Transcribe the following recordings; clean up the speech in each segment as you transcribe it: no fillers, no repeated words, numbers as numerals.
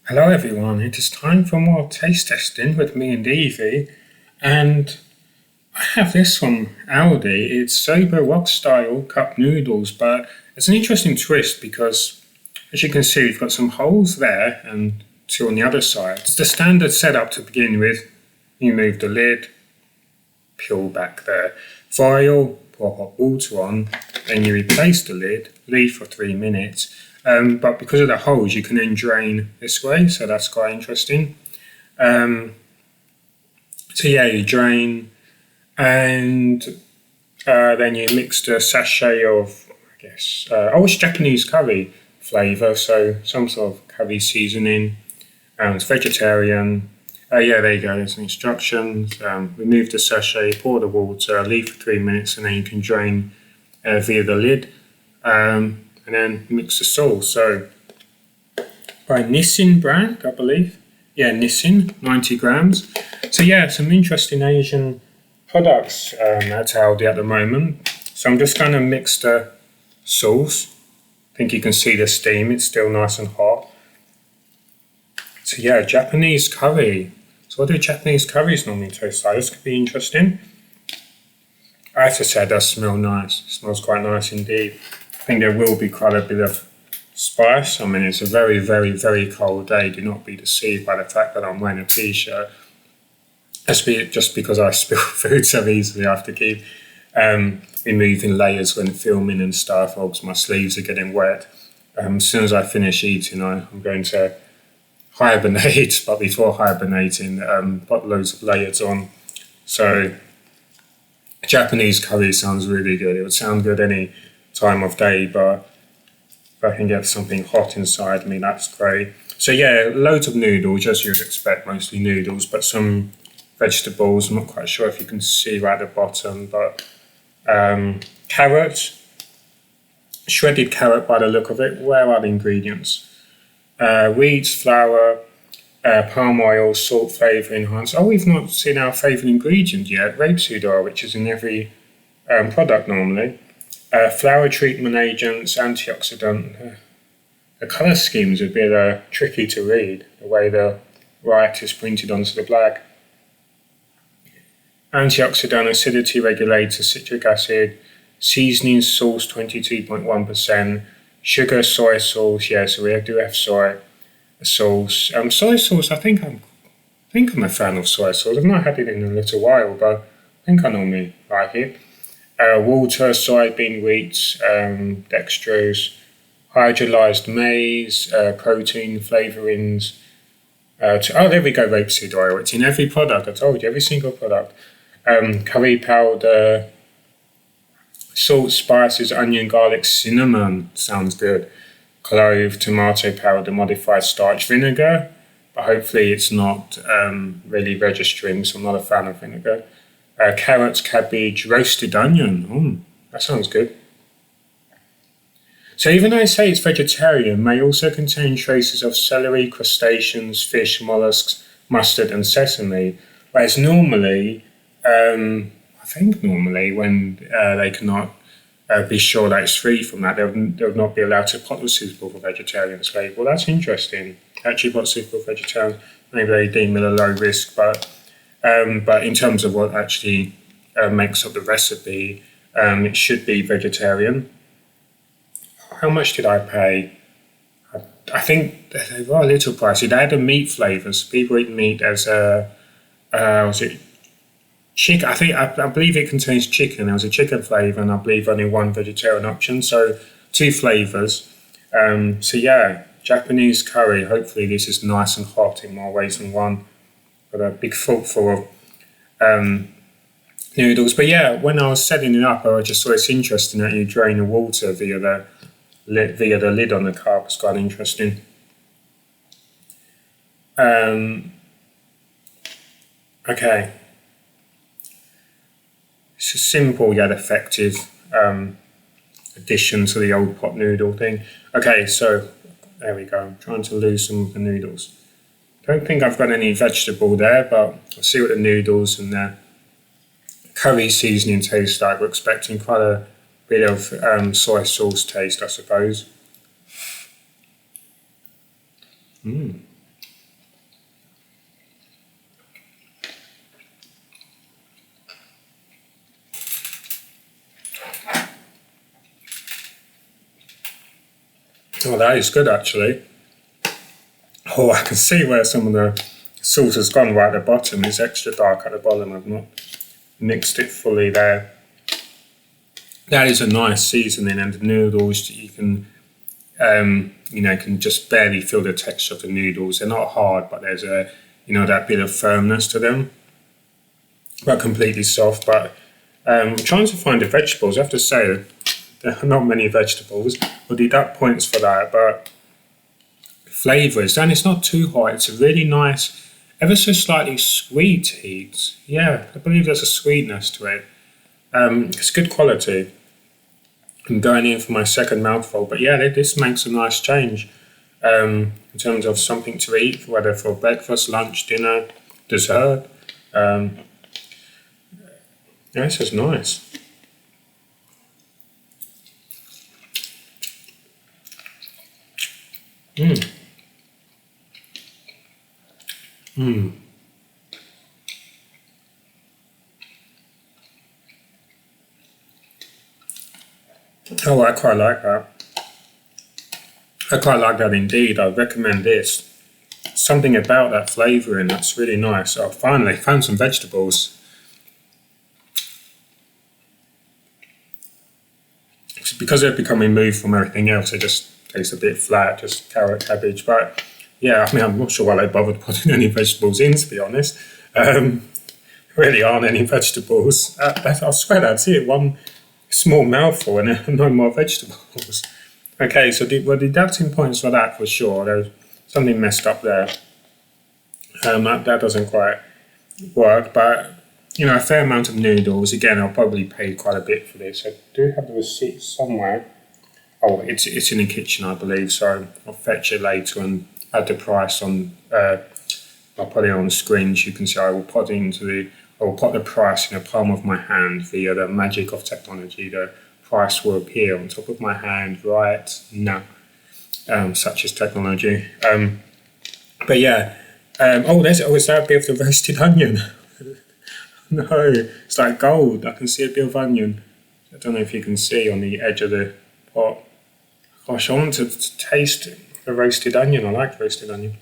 Hello everyone, it is time for more taste testing with me and Evie, and I have this from Aldi. It's Soba Rock Style Cup Noodles, but it's an interesting twist because, as you can see, we've got some holes there and two on the other side. It's the standard setup to begin with. You move the lid, peel back the foil, pour hot water on, then you replace the lid, leave for 3 minutes. But because of the holes, you can then drain this way, so that's quite interesting. You drain, and then you mix the sachet of, it's Japanese curry flavour, so some sort of curry seasoning. It's vegetarian. There you go, there's the instructions. Remove the sachet, pour the water, leave for 3 minutes, and then you can drain via the lid. And then mix the sauce. So by Nissin brand, I believe. Yeah, Nissin, 90 grams. So yeah, some interesting Asian products at Aldi at the moment. So I'm just going to mix the sauce. I think you can see the steam, it's still nice and hot. So yeah, Japanese curry. So what do Japanese curries normally taste like? This could be interesting. I have to say, it does smell nice. It smells quite nice indeed. I think there will be quite a bit of spice. I mean, it's a very, very, very cold day. Do not be deceived by the fact that I'm wearing a t-shirt. Just because I spill food so easily, I have to keep removing layers when filming and stuff, or my sleeves are getting wet. As soon as I finish eating, I'm going to hibernate, but before hibernating, put loads of layers on. So Japanese curry sounds really good. It would sound good any time of day, but if I can get something hot inside me, that's great. So yeah, loads of noodles, as you'd expect, mostly noodles, but some vegetables. I'm not quite sure if you can see right at the bottom, but carrot, shredded carrot by the look of it. Where are the ingredients? Wheat, flour, palm oil, salt, flavour enhancer. Oh, we've not seen our favourite ingredient yet, rapeseed oil, which is in every product normally. Flower treatment agents, antioxidant. The colour scheme's a bit tricky to read, the way the white is printed onto the black. Antioxidant, acidity regulator, citric acid, seasoning sauce 22.1%, sugar, soy sauce. Yeah, so we do have soy sauce. Soy sauce. I think I'm a fan of soy sauce. I've not had it in a little while, but I think I normally like it. Water, soybean, wheat, dextrose, hydrolyzed maize, protein, flavourings. There we go, rapeseed oil. It's in every product, I told you, every single product. Curry powder, salt, spices, onion, garlic, cinnamon. Sounds good. Clove, tomato powder, modified starch, vinegar. But hopefully it's not really registering, so I'm not a fan of vinegar. Carrots, cabbage, roasted onion. That sounds good. So even though I say it's vegetarian, may also contain traces of celery, crustaceans, fish, mollusks, mustard and sesame. Whereas normally, when they cannot be sure that it's free from that, they would not be allowed to pot was suitable for vegetarians label. That's interesting. Actually, what's suitable for vegetarians, maybe they deem it a low risk, but in terms of what actually makes up the recipe, it should be vegetarian. How much did I pay? I think they were a little pricey. They had the meat flavours. People eat meat as was it chicken? I believe it contains chicken. There was a chicken flavour, and I believe only one vegetarian option. So 2 flavours. Japanese curry. Hopefully this is nice and hot in more ways than one. Got a big forkful of noodles. But yeah, when I was setting it up, I just thought it's interesting that you drain the water via the lid on the cup. It's quite interesting. Okay. It's a simple yet effective addition to the old pot noodle thing. Okay, so there we go. I'm trying to lose some of the noodles. Don't think I've got any vegetable there, but I'll see what the noodles and the curry seasoning taste like. We're expecting quite a bit of soy sauce taste, I suppose. Oh, that is good actually. Oh, I can see where some of the sauce has gone right at the bottom. It's extra dark at the bottom. I've not mixed it fully there. That is a nice seasoning, and the noodles you can, can just barely feel the texture of the noodles. They're not hard, but there's that bit of firmness to them. Not completely soft, but I'm trying to find the vegetables. I have to say, there are not many vegetables. We'll deduct points for that, but flavours, and it's not too hot. It's a really nice, ever so slightly sweet heat. Yeah, I believe there's a sweetness to it. It's good quality. I'm going in for my second mouthful, but yeah, this makes a nice change in terms of something to eat, whether for breakfast, lunch, dinner, dessert. Yeah, this is nice. Oh, I quite like that. I quite like that indeed. I recommend this. Something about that flavouring that's really nice. I finally found some vegetables. It's because they've become removed from everything else, they just taste a bit flat, just carrot, cabbage. But yeah, I mean, I'm not sure why they bothered putting any vegetables in, to be honest. Really aren't any vegetables. I swear that's it. One small mouthful and no more vegetables. Okay, so we're deducting points for that for sure. There's something messed up there. That doesn't quite work, but a fair amount of noodles. Again, I'll probably pay quite a bit for this. I do have the receipt somewhere. Oh, it's in the kitchen, I believe. So I'll fetch it later and add the price on. I'll put it on the screen so you can see. I will put the price in the palm of my hand via the magic of technology. The price will appear on top of my hand right now. Such as technology. But yeah. Is that a bit of the roasted onion? No, it's like gold. I can see a bit of onion. I don't know if you can see on the edge of the pot. Gosh, I want to taste the roasted onion. I like roasted onion.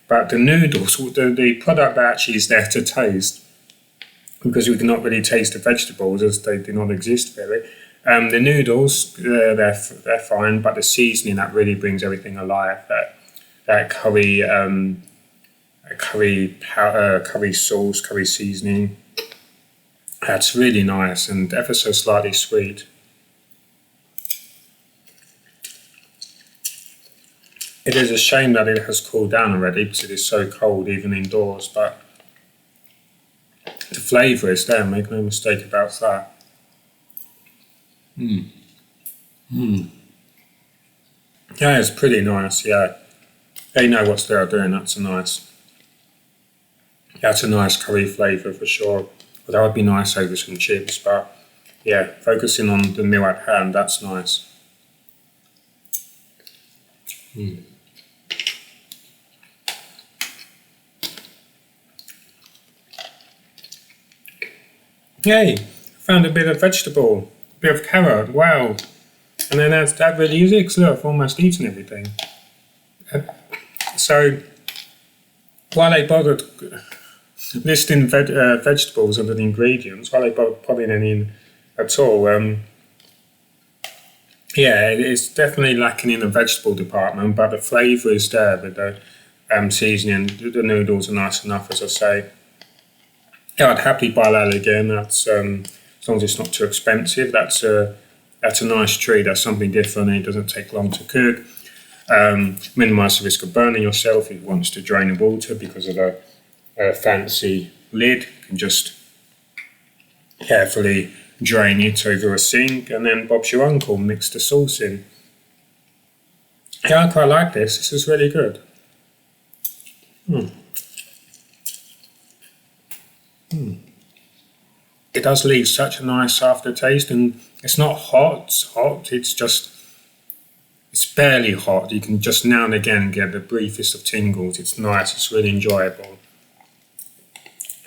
But the noodles, the product that actually is there to taste, because we cannot really taste the vegetables as they do not exist really. The noodles, they're fine, but the seasoning that really brings everything alive. That curry sauce, curry seasoning. That's really nice and ever so slightly sweet. It is a shame that it has cooled down already because it is so cold even indoors, but the flavour is there, make no mistake about that. Yeah, it's pretty nice, yeah. They know what they're doing, that's a nice curry flavour for sure. But that would be nice over some chips, but yeah, focusing on the meal at hand, that's nice. Yay, found a bit of vegetable, a bit of carrot, wow. And then that really is it, look, I've almost eaten everything. So, while they bothered listing vegetables under the ingredients, while they bothered putting any in at all, it's definitely lacking in the vegetable department, but the flavour is there with the seasoning. The noodles are nice enough, as I say. Yeah, I'd happily buy that again. That's as long as it's not too expensive. That's a nice treat. That's something different. It doesn't take long to cook. Minimise the risk of burning yourself if it wants to drain the water because of the fancy lid. You can just carefully drain it over a sink, and then Bob's your uncle, mix the sauce in. Yeah, I quite like this. This is really good. It does leave such a nice aftertaste, and it's not hot. It's barely hot. You can just now and again get the briefest of tingles. It's nice. It's really enjoyable.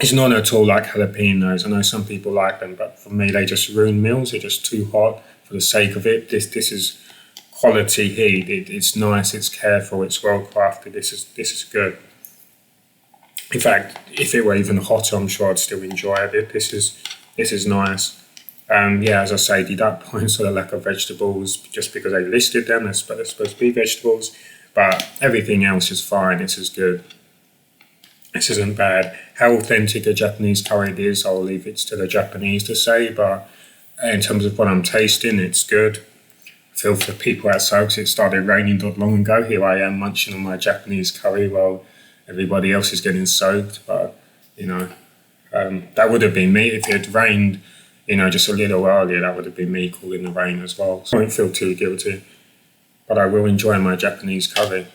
It's not at all like jalapenos. I know some people like them, but for me, they just ruin meals. They're just too hot for the sake of it. This is quality heat. It's nice, it's careful, it's well crafted. This is good. In fact, if it were even hotter, I'm sure I'd still enjoy it. This is nice. Yeah, as I say, deduct points for the lack of vegetables just because they listed them. They're supposed to be vegetables, but everything else is fine. This is good. This isn't bad. How authentic a Japanese curry is, I'll leave it to the Japanese to say, but in terms of what I'm tasting, it's good. I feel for people outside because it started raining not long ago. Here I am munching on my Japanese curry while everybody else is getting soaked, but that would have been me if it had rained, just a little earlier. That would have been me calling the rain as well. So I don't feel too guilty, but I will enjoy my Japanese curry.